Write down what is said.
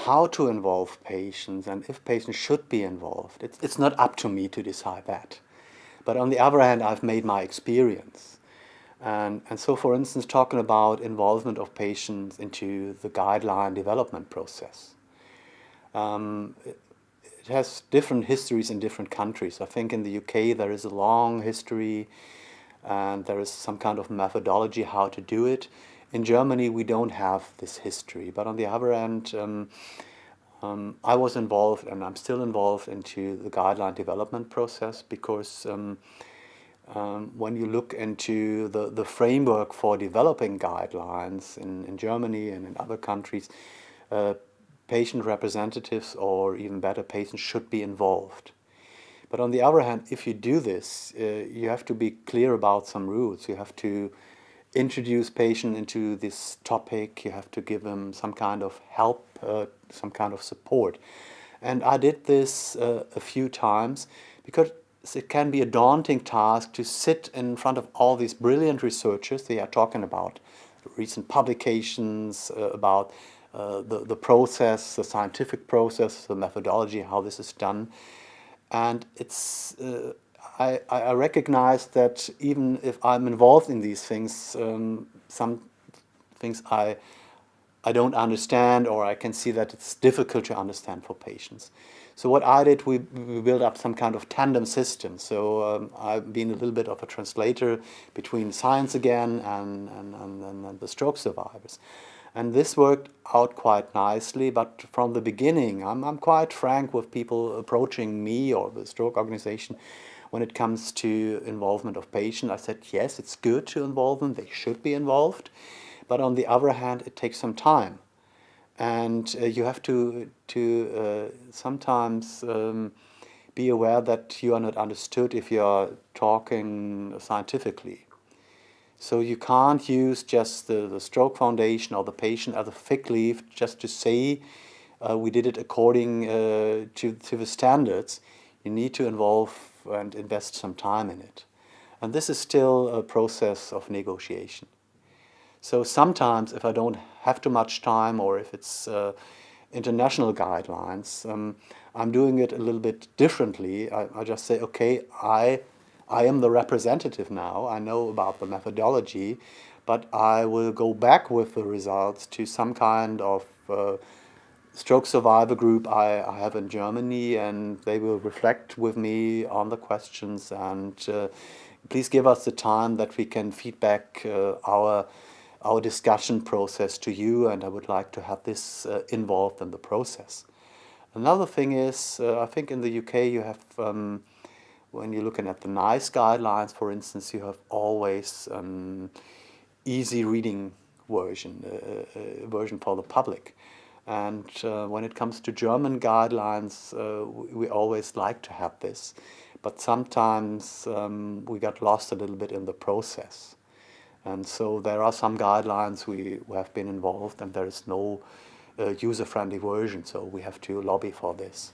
how to involve patients and if patients should be involved, it's not up to me to decide that. But on the other hand, I've made my experience. And so, for instance, talking about involvement of patients into the guideline development process. It has different histories in different countries. I think in the UK there is a long history and there is some kind of methodology how to do it. In Germany we don't have this history, but on the other hand, I was involved and I'm still involved into the guideline development process because when you look into the framework for developing guidelines in Germany and in other countries, patient representatives, or even better, patients should be involved. But on the other hand, if you do this, you have to be clear about some rules. You have to introduce patient into this topic. You have to give them some kind of help, some kind of support. And I did this a few times because it can be a daunting task to sit in front of all these brilliant researchers. They are talking about recent publications, about the process, the scientific process, the methodology, how this is done. And it's I recognize that even if I'm involved in these things, some things I don't understand, or I can see that it's difficult to understand for patients. So what I did, we built up some kind of tandem system. So I've been a little bit of a translator between science again and the stroke survivors. And this worked out quite nicely, but from the beginning, I'm quite frank with people approaching me or the stroke organization when it comes to involvement of patients. I said, yes, it's good to involve them, they should be involved, but on the other hand, it takes some time. And you have to sometimes be aware that you are not understood if you are talking scientifically. So you can't use just the stroke foundation or the patient as a fig leaf just to say we did it according to the standards. You need to involve and invest some time in it. And this is still a process of negotiation. So sometimes if I don't have too much time, or if it's international guidelines, I'm doing it a little bit differently. I just say, okay, I am the representative now, I know about the methodology, but I will go back with the results to some kind of stroke survivor group I have in Germany, and they will reflect with me on the questions, and please give us the time that we can feedback our discussion process to you, and I would like to have this involved in the process. Another thing is, I think in the UK you have when you're looking at the NICE guidelines, for instance, you have always easy reading version for the public. And when it comes to German guidelines, we always like to have this. But sometimes we got lost a little bit in the process. And so there are some guidelines we have been involved, and there is no user-friendly version, so we have to lobby for this.